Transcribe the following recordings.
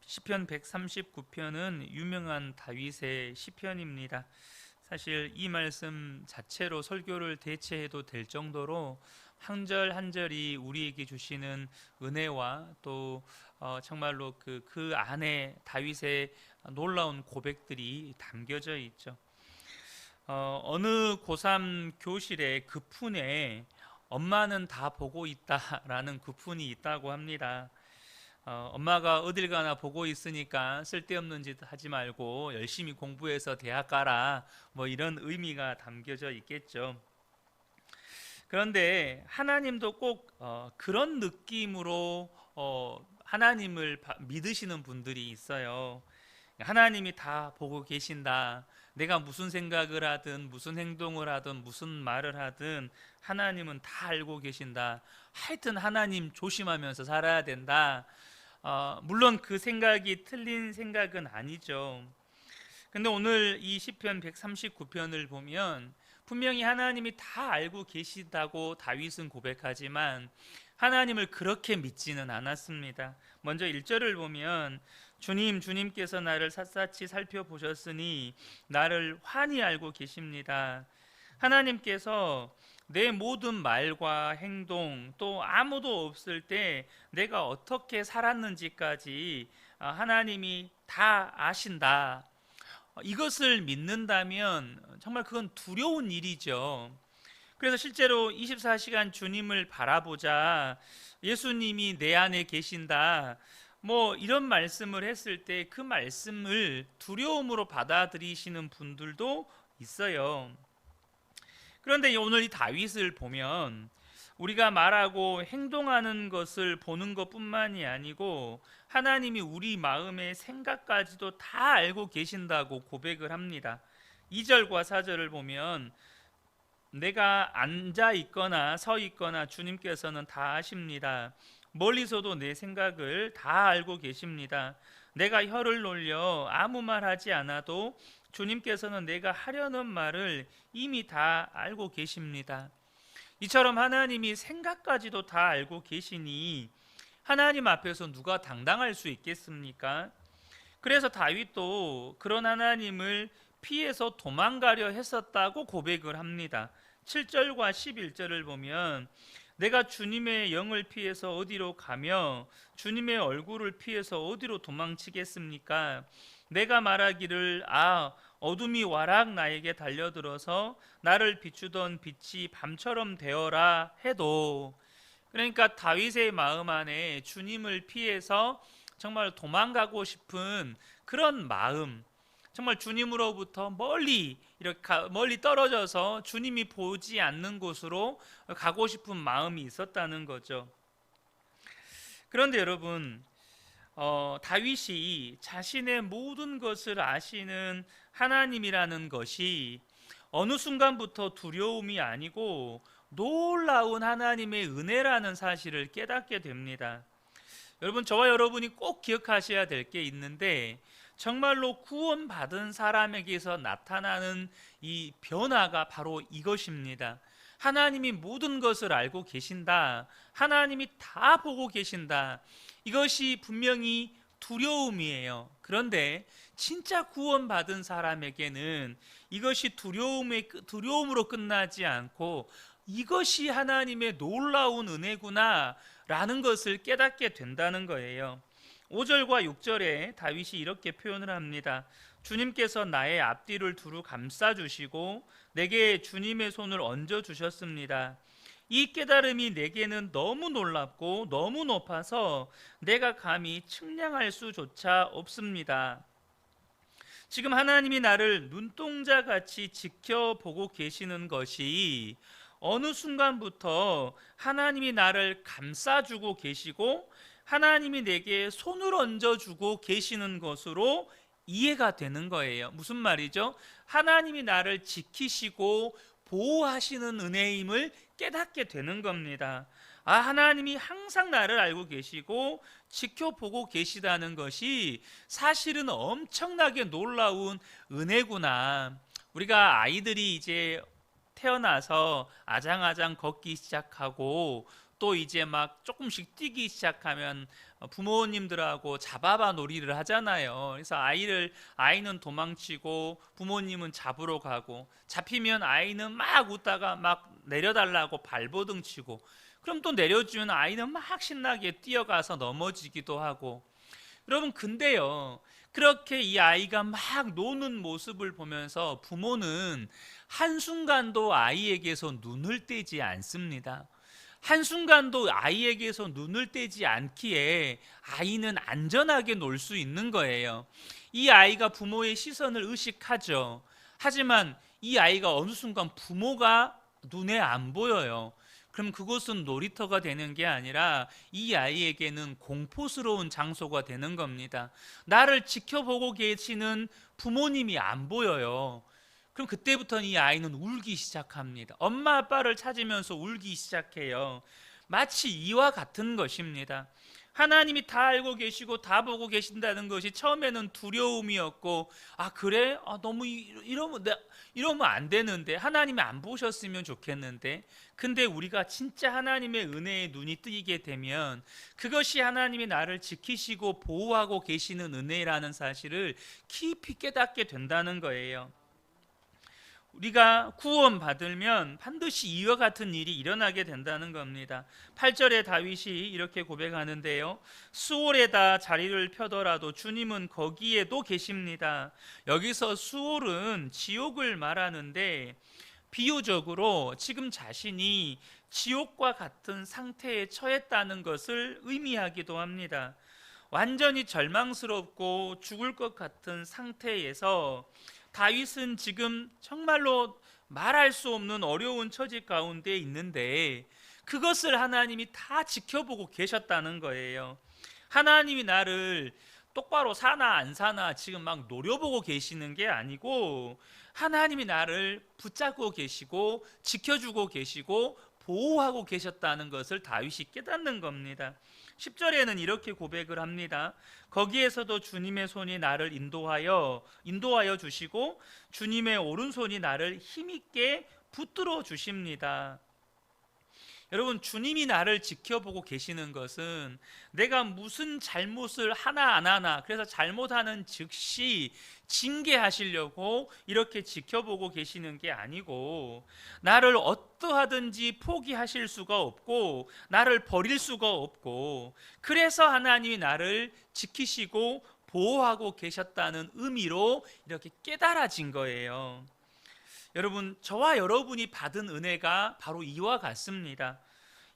시편 139편은 유명한 다윗의 시편입니다. 사실 이 말씀 자체로 설교를 대체해도 될 정도로 한 절 한 절이 우리에게 주시는 은혜와 또 정말로 그 안에 다윗의 놀라운 고백들이 담겨져 있죠. 어느 고3 교실의 급훈에 엄마는 다 보고 있다라는 급훈이 있다고 합니다. 엄마가 어딜 가나 보고 있으니까 쓸데없는 짓 하지 말고 열심히 공부해서 대학 가라, 뭐 이런 의미가 담겨져 있겠죠. 그런데 하나님도 꼭 그런 느낌으로 하나님을 믿으시는 분들이 있어요. 하나님이 다 보고 계신다. 내가 무슨 생각을 하든 무슨 행동을 하든 무슨 말을 하든 하나님은 다 알고 계신다. 하여튼 하나님 조심하면서 살아야 된다. 물론 그 생각이 틀린 생각은 아니죠. 근데 오늘 이 시편 139편을 보면 분명히 하나님이 다 알고 계시다고 다윗은 고백하지만 하나님을 그렇게 믿지는 않았습니다. 먼저 1절을 보면 주님께서 나를 샅샅이 살펴보셨으니 나를 환히 알고 계십니다. 하나님께서 내 모든 말과 행동 또 아무도 없을 때 내가 어떻게 살았는지까지 하나님이 다 아신다. 이것을 믿는다면 정말 그건 두려운 일이죠. 그래서 실제로 24시간 주님을 바라보자, 예수님이 내 안에 계신다, 뭐 이런 말씀을 했을 때 그 말씀을 두려움으로 받아들이시는 분들도 있어요. 그런데 오늘 이 다윗을 보면 우리가 말하고 행동하는 것을 보는 것뿐만이 아니고 하나님이 우리 마음의 생각까지도 다 알고 계신다고 고백을 합니다. 2절과 4절을 보면 내가 앉아 있거나 서 있거나 주님께서는 다 아십니다. 멀리서도 내 생각을 다 알고 계십니다. 내가 혀를 놀려 아무 말 하지 않아도 주님께서는 내가 하려는 말을 이미 다 알고 계십니다. 이처럼 하나님이 생각까지도 다 알고 계시니 하나님 앞에서 누가 당당할 수 있겠습니까? 그래서 다윗도 그런 하나님을 피해서 도망가려 했었다고 고백을 합니다. 7절과 11절을 보면 내가 주님의 영을 피해서 어디로 가며 주님의 얼굴을 피해서 어디로 도망치겠습니까? 내가 말하기를 어둠이 와락 나에게 달려들어서 나를 비추던 빛이 밤처럼 되어라 해도, 그러니까 다윗의 마음 안에 주님을 피해서 정말 도망가고 싶은 그런 마음, 정말 주님으로부터 멀리 이렇게 멀리 떨어져서 주님이 보지 않는 곳으로 가고 싶은 마음이 있었다는 거죠. 그런데 여러분, 다윗이 자신의 모든 것을 아시는 하나님이라는 것이 어느 순간부터 두려움이 아니고 놀라운 하나님의 은혜라는 사실을 깨닫게 됩니다. 여러분, 저와 여러분이 꼭 기억하셔야 될 게 있는데 정말로 구원받은 사람에게서 나타나는 이 변화가 바로 이것입니다. 하나님이 모든 것을 알고 계신다. 하나님이 다 보고 계신다. 이것이 분명히 두려움이에요. 그런데 진짜 구원받은 사람에게는 이것이 두려움으로 끝나지 않고 이것이 하나님의 놀라운 은혜구나 라는 것을 깨닫게 된다는 거예요. 5절과 6절에 다윗이 이렇게 표현을 합니다. 주님께서 나의 앞뒤를 두루 감싸주시고 내게 주님의 손을 얹어주셨습니다. 이 깨달음이 내게는 너무 놀랍고 너무 높아서 내가 감히 측량할 수조차 없습니다. 지금 하나님이 나를 눈동자같이 지켜보고 계시는 것이 어느 순간부터 하나님이 나를 감싸주고 계시고 하나님이 내게 손을 얹어주고 계시는 것으로 이해가 되는 거예요. 무슨 말이죠? 하나님이 나를 지키시고 보호하시는 은혜임을 깨닫게 되는 겁니다. 하나님이 항상 나를 알고 계시고 지켜보고 계시다는 것이 사실은 엄청나게 놀라운 은혜구나. 우리가 아이들이 이제 태어나서 아장아장 걷기 시작하고 또 이제 막 조금씩 뛰기 시작하면 부모님들하고 잡아봐 놀이를 하잖아요. 그래서 아이는 도망치고 부모님은 잡으러 가고, 잡히면 아이는 막 웃다가 막 내려달라고 발버둥 치고, 그럼 또 내려주면 아이는 막 신나게 뛰어가서 넘어지기도 하고. 여러분, 근데요, 그렇게 이 아이가 막 노는 모습을 보면서 부모는 한순간도 아이에게서 눈을 떼지 않습니다. 한순간도 아이에게서 눈을 떼지 않기에 아이는 안전하게 놀 수 있는 거예요. 이 아이가 부모의 시선을 의식하죠. 하지만 이 아이가 어느 순간 부모가 눈에 안 보여요. 그럼 그곳은 놀이터가 되는 게 아니라 이 아이에게는 공포스러운 장소가 되는 겁니다. 나를 지켜보고 계시는 부모님이 안 보여요. 그럼 그때부터는 이 아이는 울기 시작합니다. 엄마 아빠를 찾으면서 울기 시작해요. 마치 이와 같은 것입니다. 하나님이 다 알고 계시고 다 보고 계신다는 것이 처음에는 두려움이었고, 아 그래? 너무 이러면 안 되는데, 하나님이 안 보셨으면 좋겠는데. 근데 우리가 진짜 하나님의 은혜에 눈이 뜨이게 되면 그것이 하나님이 나를 지키시고 보호하고 계시는 은혜라는 사실을 깊이 깨닫게 된다는 거예요. 우리가 구원 받으면 반드시 이와 같은 일이 일어나게 된다는 겁니다. 8절에 다윗이 이렇게 고백하는데요, 수월에다 자리를 펴더라도 주님은 거기에도 계십니다. 여기서 수월은 지옥을 말하는데, 비유적으로 지금 자신이 지옥과 같은 상태에 처했다는 것을 의미하기도 합니다. 완전히 절망스럽고 죽을 것 같은 상태에서 다윗은 지금 정말로 말할 수 없는 어려운 처지 가운데 있는데, 그것을 하나님이 다 지켜보고 계셨다는 거예요. 하나님이 나를 똑바로 사나 안 사나 지금 막 노려보고 계시는 게 아니고, 하나님이 나를 붙잡고 계시고 지켜주고 계시고 보호하고 계셨다는 것을 다윗이 깨닫는 겁니다. 10절에는 이렇게 고백을 합니다. 거기에서도 주님의 손이 나를 인도하여 주시고 주님의 오른손이 나를 힘있게 붙들어 주십니다. 여러분, 주님이 나를 지켜보고 계시는 것은 내가 무슨 잘못을 하나 안 하나, 그래서 잘못하는 즉시 징계하시려고 이렇게 지켜보고 계시는 게 아니고, 나를 어떠하든지 포기하실 수가 없고 나를 버릴 수가 없고, 그래서 하나님이 나를 지키시고 보호하고 계셨다는 의미로 이렇게 깨달아진 거예요. 여러분, 저와 여러분이 받은 은혜가 바로 이와 같습니다.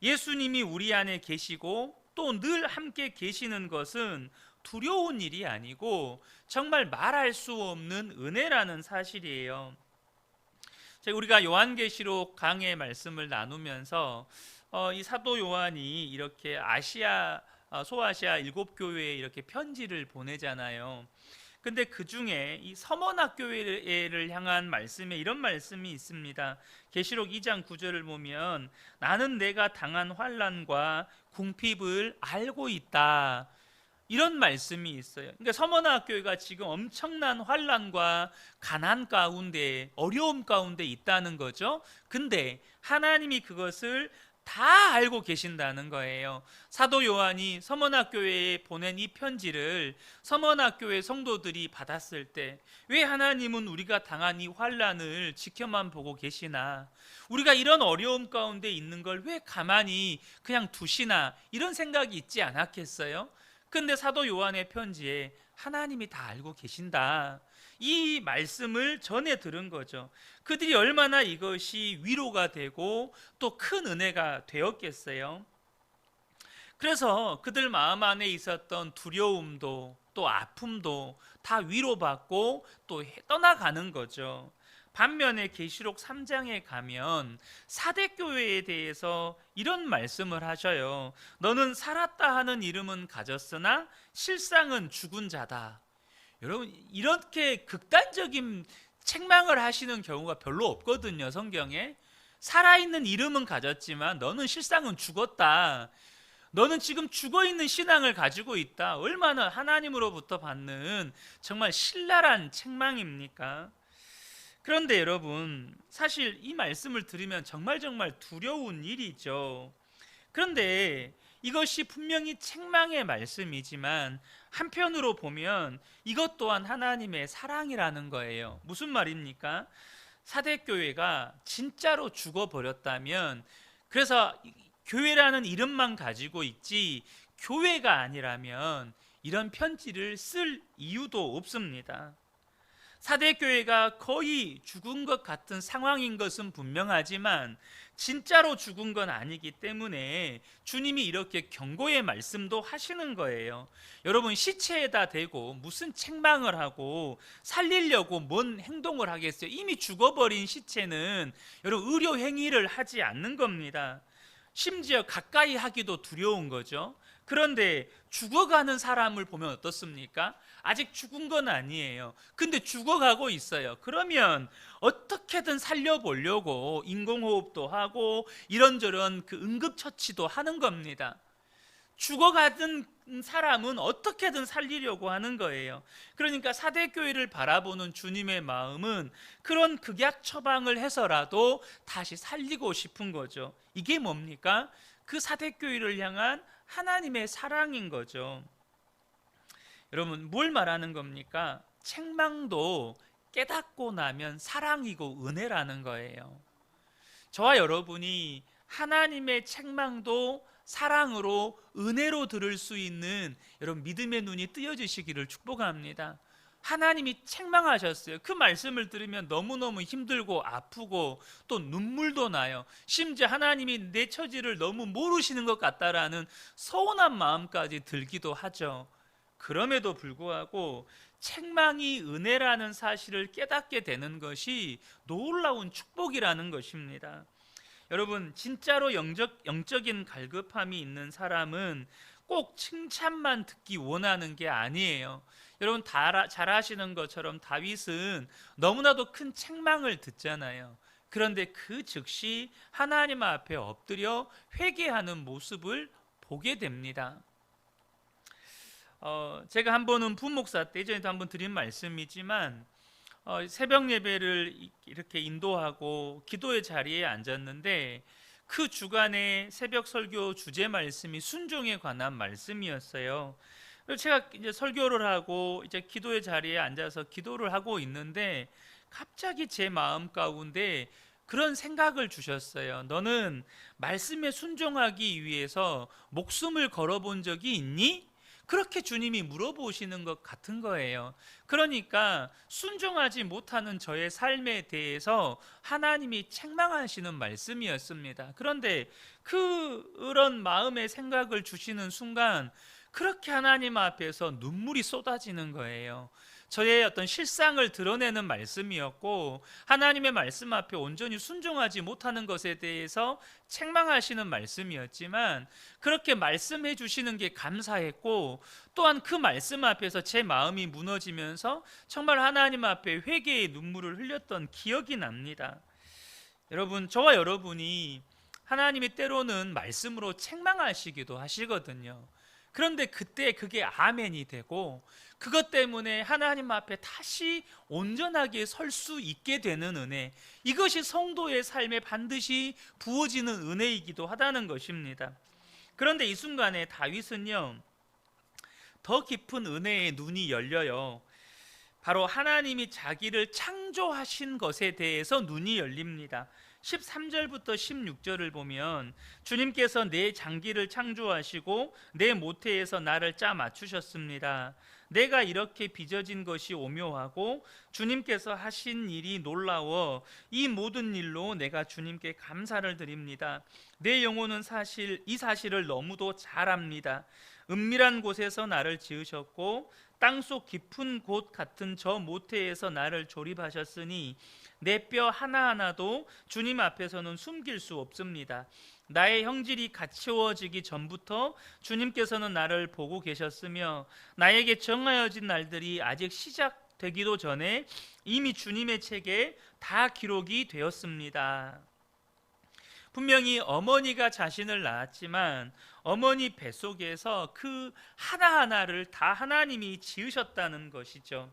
예수님이 우리 안에 계시고 또 늘 함께 계시는 것은 두려운 일이 아니고 정말 말할 수 없는 은혜라는 사실이에요. 우리가 요한계시록 강의 말씀을 나누면서 이 사도 요한이 이렇게 소아시아 7교회에 이렇게 편지를 보내잖아요. 근데 그 중에 이 서머나 교회를 향한 말씀에 이런 말씀이 있습니다. 계시록 2장 9절을 보면, 나는 내가 당한 환난과 궁핍을 알고 있다, 이런 말씀이 있어요. 그러니까 서머나 교회가 지금 엄청난 환난과 가난 가운데, 어려움 가운데 있다는 거죠. 근데 하나님이 그것을 다 알고 계신다는 거예요. 사도 요한이 서머나 교회에 보낸 이 편지를 서머나 교회 성도들이 받았을 때, 왜 하나님은 우리가 당한 이 환난을 지켜만 보고 계시나, 우리가 이런 어려움 가운데 있는 걸 왜 가만히 그냥 두시나, 이런 생각이 있지 않았겠어요? 근데 사도 요한의 편지에 하나님이 다 알고 계신다, 이 말씀을 전해 들은 거죠. 그들이 얼마나 이것이 위로가 되고 또 큰 은혜가 되었겠어요. 그래서 그들 마음 안에 있었던 두려움도 또 아픔도 다 위로받고 또 떠나가는 거죠. 반면에 계시록 3장에 가면 사대교회에 대해서 이런 말씀을 하셔요. 너는 살았다 하는 이름은 가졌으나 실상은 죽은 자다. 여러분, 이렇게 극단적인 책망을 하시는 경우가 별로 없거든요, 성경에. 살아있는 이름은 가졌지만 너는 실상은 죽었다, 너는 지금 죽어있는 신앙을 가지고 있다. 얼마나 하나님으로부터 받는 정말 신랄한 책망입니까? 그런데 여러분, 사실 이 말씀을 들으면 정말 두려운 일이죠. 그런데 이것이 분명히 책망의 말씀이지만 한편으로 보면 이것 또한 하나님의 사랑이라는 거예요. 무슨 말입니까? 사대교회가 진짜로 죽어버렸다면, 그래서 교회라는 이름만 가지고 있지 교회가 아니라면 이런 편지를 쓸 이유도 없습니다. 사대교회가 거의 죽은 것 같은 상황인 것은 분명하지만 진짜로 죽은 건 아니기 때문에 주님이 이렇게 경고의 말씀도 하시는 거예요. 여러분, 시체에다 대고 무슨 책망을 하고 살리려고 뭔 행동을 하겠어요? 이미 죽어버린 시체는 여러분 의료 행위를 하지 않는 겁니다. 심지어 가까이 하기도 두려운 거죠. 그런데 죽어가는 사람을 보면 어떻습니까? 아직 죽은 건 아니에요. 근데 죽어가고 있어요. 그러면 어떻게든 살려보려고 인공호흡도 하고 이런저런 그 응급처치도 하는 겁니다. 죽어가던 사람은 어떻게든 살리려고 하는 거예요. 그러니까 사대교회를 바라보는 주님의 마음은 그런 극약 처방을 해서라도 다시 살리고 싶은 거죠. 이게 뭡니까? 그 사대교회를 향한 하나님의 사랑인 거죠. 여러분, 뭘 말하는 겁니까? 책망도 깨닫고 나면 사랑이고 은혜라는 거예요. 저와 여러분이 하나님의 책망도 사랑으로 은혜로 들을 수 있는 여러분 믿음의 눈이 뜨여지시기를 축복합니다. 하나님이 책망하셨어요. 그 말씀을 들으면 너무너무 힘들고 아프고 또 눈물도 나요. 심지어 하나님이 내 처지를 너무 모르시는 것 같다라는 서운한 마음까지 들기도 하죠. 그럼에도 불구하고 책망이 은혜라는 사실을 깨닫게 되는 것이 놀라운 축복이라는 것입니다. 여러분, 진짜로 영적인 갈급함이 있는 사람은 꼭 칭찬만 듣기 원하는 게 아니에요. 여러분 잘 아시는 것처럼 다윗은 너무나도 큰 책망을 듣잖아요. 그런데 그 즉시 하나님 앞에 엎드려 회개하는 모습을 보게 됩니다. 제가 한 번은 부목사 때 예전에도 한번 드린 말씀이지만 새벽 예배를 이렇게 인도하고 기도의 자리에 앉았는데 그 주간에 새벽 설교 주제 말씀이 순종에 관한 말씀이었어요. 그래서 제가 이제 설교를 하고 이제 기도의 자리에 앉아서 기도를 하고 있는데 갑자기 제 마음 가운데 그런 생각을 주셨어요. 너는 말씀에 순종하기 위해서 목숨을 걸어본 적이 있니? 그렇게 주님이 물어보시는 것 같은 거예요. 그러니까 순종하지 못하는 저의 삶에 대해서 하나님이 책망하시는 말씀이었습니다. 그런데 그런 마음의 생각을 주시는 순간 그렇게 하나님 앞에서 눈물이 쏟아지는 거예요. 저의 어떤 실상을 드러내는 말씀이었고 하나님의 말씀 앞에 온전히 순종하지 못하는 것에 대해서 책망하시는 말씀이었지만 그렇게 말씀해 주시는 게 감사했고 또한 그 말씀 앞에서 제 마음이 무너지면서 정말 하나님 앞에 회개의 눈물을 흘렸던 기억이 납니다. 여러분, 저와 여러분이 하나님이 때로는 말씀으로 책망하시기도 하시거든요. 그런데 그때 그게 아멘이 되고 그것 때문에 하나님 앞에 다시 온전하게 설 수 있게 되는 은혜, 이것이 성도의 삶에 반드시 부어지는 은혜이기도 하다는 것입니다. 그런데 이 순간에 다윗은요, 더 깊은 은혜의 눈이 열려요. 바로 하나님이 자기를 창조하신 것에 대해서 눈이 열립니다. 13절부터 16절을 보면 주님께서 내 장기를 창조하시고 내 모태에서 나를 짜 맞추셨습니다. 내가 이렇게 빚어진 것이 오묘하고 주님께서 하신 일이 놀라워 이 모든 일로 내가 주님께 감사를 드립니다. 내 영혼은 이 사실을 너무도 잘 압니다. 은밀한 곳에서 나를 지으셨고 땅속 깊은 곳 같은 저 모태에서 나를 조립하셨으니 내 뼈 하나하나도 주님 앞에서는 숨길 수 없습니다. 나의 형질이 갖추어지기 전부터 주님께서는 나를 보고 계셨으며 나에게 정하여진 날들이 아직 시작되기도 전에 이미 주님의 책에 다 기록이 되었습니다. 분명히 어머니가 자신을 낳았지만 어머니 뱃속에서 그 하나하나를 다 하나님이 지으셨다는 것이죠.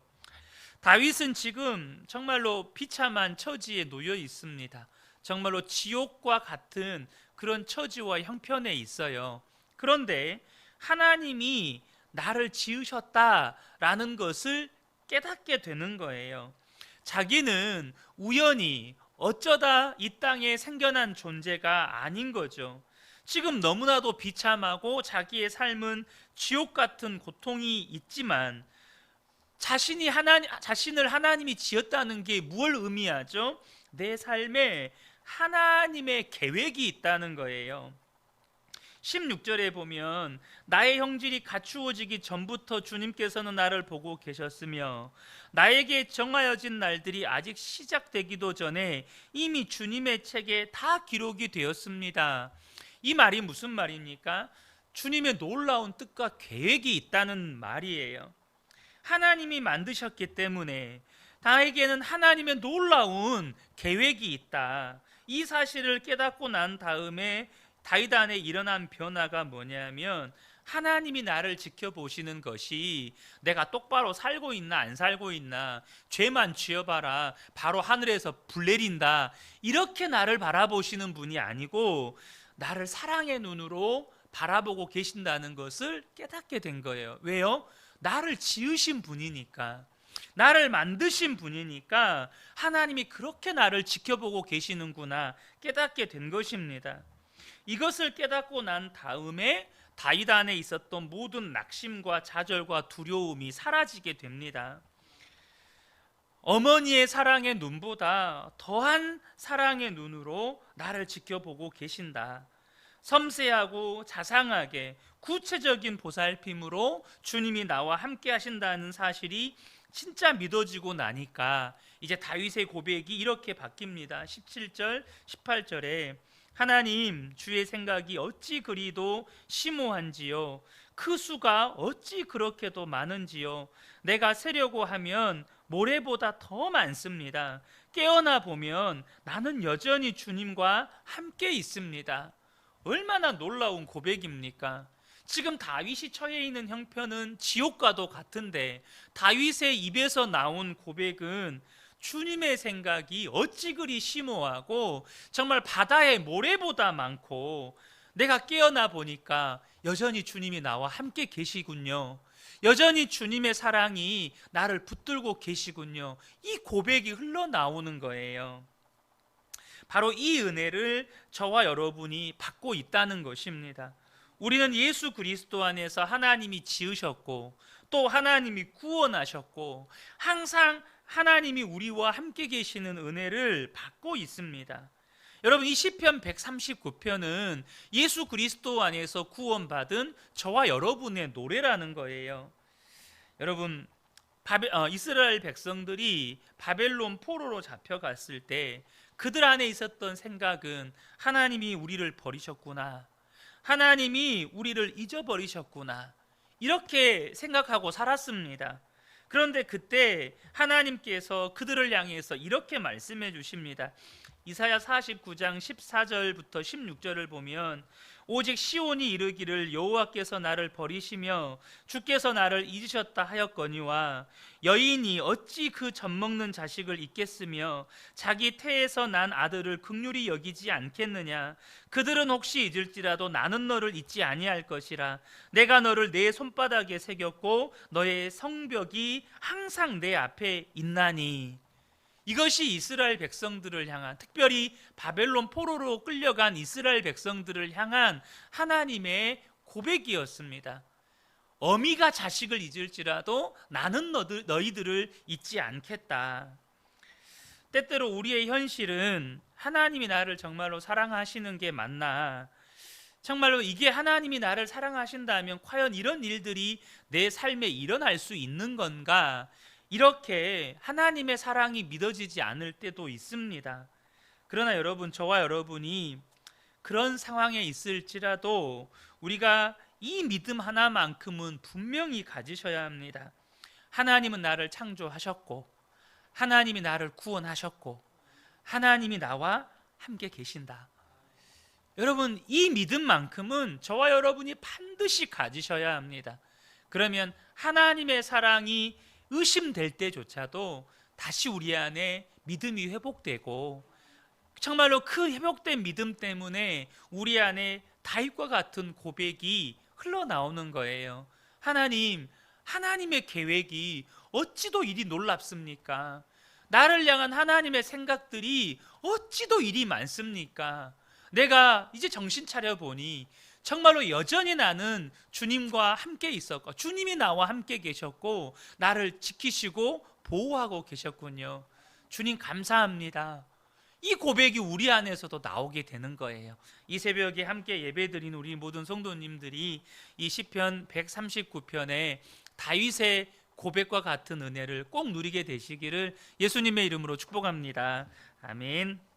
다윗은 지금 정말로 비참한 처지에 놓여 있습니다. 정말로 지옥과 같은 그런 처지와 형편에 있어요. 그런데 하나님이 나를 지으셨다라는 것을 깨닫게 되는 거예요. 자기는 우연히 어쩌다 이 땅에 생겨난 존재가 아닌 거죠. 지금 너무나도 비참하고 자기의 삶은 지옥 같은 고통이 있지만 자신을 하나님이 지었다는 게 무엇을 의미하죠? 내 삶에 하나님의 계획이 있다는 거예요. 16절에 보면 나의 형질이 갖추어지기 전부터 주님께서는 나를 보고 계셨으며 나에게 정하여진 날들이 아직 시작되기도 전에 이미 주님의 책에 다 기록이 되었습니다. 이 말이 무슨 말입니까? 주님의 놀라운 뜻과 계획이 있다는 말이에요. 하나님이 만드셨기 때문에 나에게는 하나님의 놀라운 계획이 있다. 이 사실을 깨닫고 난 다음에 다윗 안에 일어난 변화가 뭐냐면 하나님이 나를 지켜보시는 것이 내가 똑바로 살고 있나 안 살고 있나, 죄만 지어봐라 바로 하늘에서 불 내린다, 이렇게 나를 바라보시는 분이 아니고 나를 사랑의 눈으로 바라보고 계신다는 것을 깨닫게 된 거예요. 왜요? 나를 지으신 분이니까, 나를 만드신 분이니까 하나님이 그렇게 나를 지켜보고 계시는구나 깨닫게 된 것입니다. 이것을 깨닫고 난 다음에 다윗 안에 있었던 모든 낙심과 좌절과 두려움이 사라지게 됩니다. 어머니의 사랑의 눈보다 더한 사랑의 눈으로 나를 지켜보고 계신다. 섬세하고 자상하게 구체적인 보살핌으로 주님이 나와 함께 하신다는 사실이 진짜 믿어지고 나니까 이제 다윗의 고백이 이렇게 바뀝니다. 17절 18절에 하나님, 주의 생각이 어찌 그리도 심오한지요, 그 수가 어찌 그렇게도 많은지요. 내가 세려고 하면 모래보다 더 많습니다. 깨어나 보면 나는 여전히 주님과 함께 있습니다. 얼마나 놀라운 고백입니까? 지금 다윗이 처해 있는 형편은 지옥과도 같은데 다윗의 입에서 나온 고백은 주님의 생각이 어찌 그리 심오하고 정말 바다의 모래보다 많고 내가 깨어나 보니까 여전히 주님이 나와 함께 계시군요. 여전히 주님의 사랑이 나를 붙들고 계시군요. 이 고백이 흘러나오는 거예요. 바로 이 은혜를 저와 여러분이 받고 있다는 것입니다. 우리는 예수 그리스도 안에서 하나님이 지으셨고 또 하나님이 구원하셨고 항상 하나님이 우리와 함께 계시는 은혜를 받고 있습니다. 여러분, 이 시편 139편은 예수 그리스도 안에서 구원받은 저와 여러분의 노래라는 거예요. 여러분, 이스라엘 백성들이 바벨론 포로로 잡혀갔을 때 그들 안에 있었던 생각은 하나님이 우리를 버리셨구나, 하나님이 우리를 잊어버리셨구나, 이렇게 생각하고 살았습니다. 그런데 그때 하나님께서 그들을 향해서 이렇게 말씀해 주십니다. 이사야 49장 14절부터 16절을 보면 오직 시온이 이르기를 여호와께서 나를 버리시며 주께서 나를 잊으셨다 하였거니와 여인이 어찌 그 젖먹는 자식을 잊겠으며 자기 태에서 난 아들을 긍휼히 여기지 않겠느냐. 그들은 혹시 잊을지라도 나는 너를 잊지 아니할 것이라. 내가 너를 내 손바닥에 새겼고 너의 성벽이 항상 내 앞에 있나니. 이것이 이스라엘 백성들을 향한, 특별히 바벨론 포로로 끌려간 이스라엘 백성들을 향한 하나님의 고백이었습니다. 어미가 자식을 잊을지라도 나는 너희들을 잊지 않겠다. 때때로 우리의 현실은 하나님이 나를 정말로 사랑하시는 게 맞나, 정말로 이게 하나님이 나를 사랑하신다면 과연 이런 일들이 내 삶에 일어날 수 있는 건가, 이렇게 하나님의 사랑이 믿어지지 않을 때도 있습니다. 그러나 여러분, 저와 여러분이 그런 상황에 있을지라도 우리가 이 믿음 하나만큼은 분명히 가지셔야 합니다. 하나님은 나를 창조하셨고 하나님이 나를 구원하셨고 하나님이 나와 함께 계신다. 여러분, 이 믿음만큼은 저와 여러분이 반드시 가지셔야 합니다. 그러면 하나님의 사랑이 의심될 때조차도 다시 우리 안에 믿음이 회복되고 정말로 그 회복된 믿음 때문에 우리 안에 다윗과 같은 고백이 흘러나오는 거예요. 하나님의 계획이 어찌도 이리 놀랍습니까? 나를 향한 하나님의 생각들이 어찌도 이리 많습니까? 내가 이제 정신 차려 보니 정말로 여전히 나는 주님과 함께 있었고, 주님이 나와 함께 계셨고 나를 지키시고 보호하고 계셨군요. 주님 감사합니다. 이 고백이 우리 안에서도 나오게 되는 거예요. 이 새벽에 함께 예배드린 우리 모든 성도님들이 이 시편 139편의 다윗의 고백과 같은 은혜를 꼭 누리게 되시기를 예수님의 이름으로 축복합니다. 아멘.